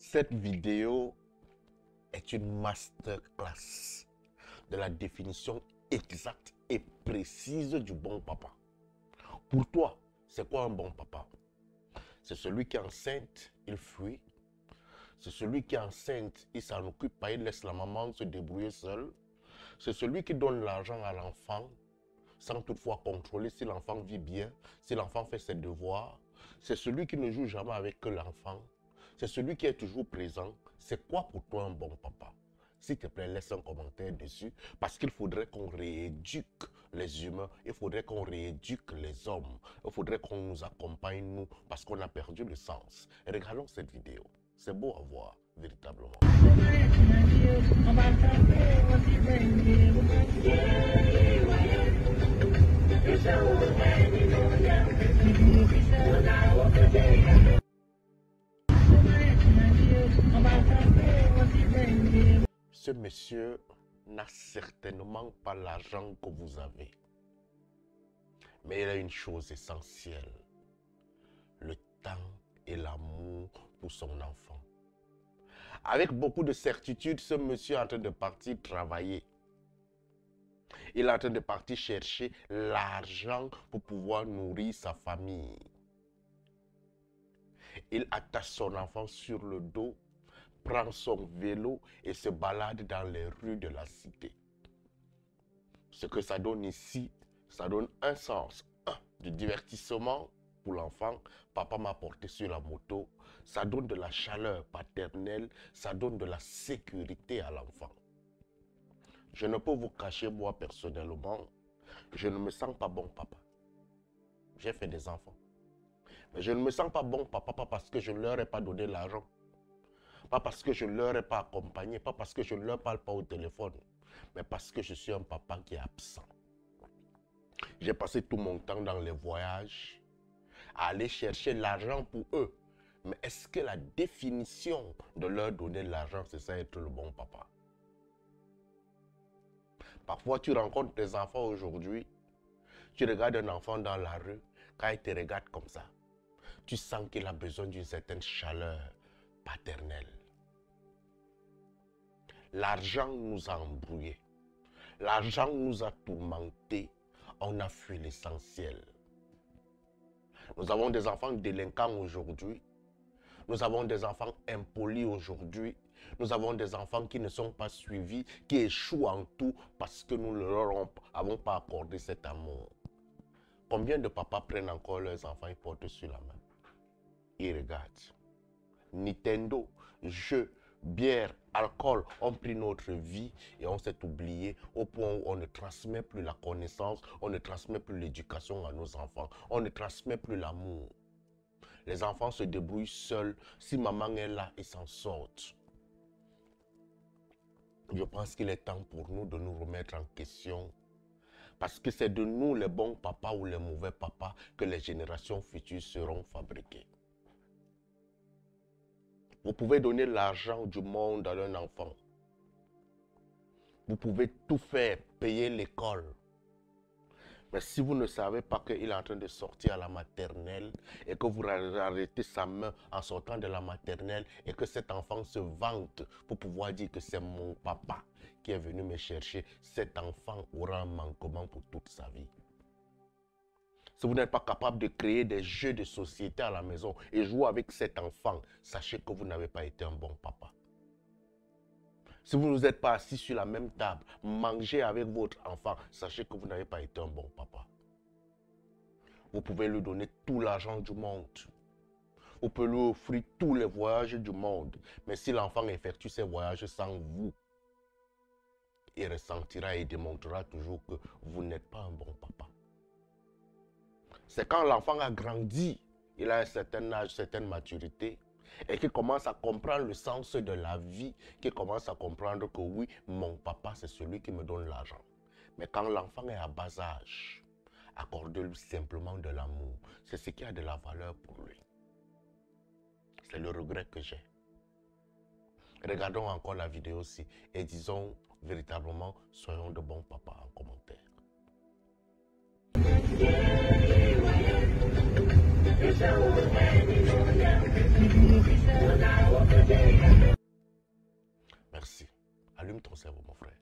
Cette vidéo est une masterclass de la définition exacte et précise du bon papa. Pour toi, c'est quoi un bon papa? C'est celui qui est enceinte, il fuit. C'est celui qui est enceinte, il s'en occupe pas, il laisse la maman se débrouiller seule. C'est celui qui donne l'argent à l'enfant sans toutefois contrôler si l'enfant vit bien, si l'enfant fait ses devoirs. C'est celui qui ne joue jamais avec que l'enfant. C'est celui qui est toujours présent. C'est quoi pour toi un bon papa? S'il te plaît, laisse un commentaire dessus parce qu'il faudrait qu'on rééduque les humains, il faudrait qu'on rééduque les hommes, il faudrait qu'on nous accompagne, nous, parce qu'on a perdu le sens. Et regardons cette vidéo. C'est beau à voir, véritablement. Ce monsieur n'a certainement pas l'argent que vous avez. Mais il a une chose essentielle. Le temps et l'amour pour son enfant. Avec beaucoup de certitude, ce monsieur est en train de partir travailler. Il est en train de partir chercher l'argent pour pouvoir nourrir sa famille. Il attache son enfant sur le dos, prend son vélo et se balade dans les rues de la cité. Ce que ça donne ici, ça donne un sens. Du divertissement pour l'enfant. Papa m'a porté sur la moto. Ça donne de la chaleur paternelle. Ça donne de la sécurité à l'enfant. Je ne peux vous cacher, moi, personnellement, je ne me sens pas bon papa. J'ai fait des enfants. Mais je ne me sens pas bon papa, pas parce que je ne leur ai pas donné l'argent. Pas parce que je ne leur ai pas accompagné. Pas parce que je ne leur parle pas au téléphone. Mais parce que je suis un papa qui est absent. J'ai passé tout mon temps dans les voyages, à aller chercher l'argent pour eux. Mais est-ce que la définition de leur donner l'argent, c'est ça être le bon papa? Parfois, tu rencontres des enfants aujourd'hui, tu regardes un enfant dans la rue, quand il te regarde comme ça, tu sens qu'il a besoin d'une certaine chaleur paternelle. L'argent nous a embrouillés. L'argent nous a tourmentés. On a fui l'essentiel. Nous avons des enfants délinquants aujourd'hui. Nous avons des enfants impolis aujourd'hui. Nous avons des enfants qui ne sont pas suivis, qui échouent en tout parce que nous ne leur avons pas accordé cet amour. Combien de papas prennent encore leurs enfants et portent sur la main? Ils regardent. Nintendo, jeux, bière, alcool ont pris notre vie et on s'est oublié au point où on ne transmet plus la connaissance, on ne transmet plus l'éducation à nos enfants, on ne transmet plus l'amour. Les enfants se débrouillent seuls. Si maman est là, ils s'en sortent. Je pense qu'il est temps pour nous de nous remettre en question. Parce que c'est de nous, les bons papas ou les mauvais papas, que les générations futures seront fabriquées. Vous pouvez donner l'argent du monde à un enfant. Vous pouvez tout faire, payer l'école. Mais si vous ne savez pas qu'il est en train de sortir à la maternelle et que vous arrêtez sa main en sortant de la maternelle et que cet enfant se vante pour pouvoir dire que c'est mon papa qui est venu me chercher, cet enfant aura un manquement pour toute sa vie. Si vous n'êtes pas capable de créer des jeux de société à la maison et jouer avec cet enfant, sachez que vous n'avez pas été un bon papa. Si vous n'êtes pas assis sur la même table, mangez avec votre enfant, sachez que vous n'avez pas été un bon papa. Vous pouvez lui donner tout l'argent du monde. Vous pouvez lui offrir tous les voyages du monde. Mais si l'enfant effectue ses voyages sans vous, il ressentira et démontrera toujours que vous n'êtes pas un bon papa. C'est quand l'enfant a grandi, il a un certain âge, une certaine maturité, et qu'il commence à comprendre le sens de la vie, qu'il commence à comprendre que oui, mon papa, c'est celui qui me donne l'argent. Mais quand l'enfant est à bas âge, accordez-lui simplement de l'amour. C'est ce qui a de la valeur pour lui. C'est le regret que j'ai. Regardons encore la vidéo aussi et disons véritablement, soyons de bons papas en commentaire. It's Allume ton cerveau, mon frère.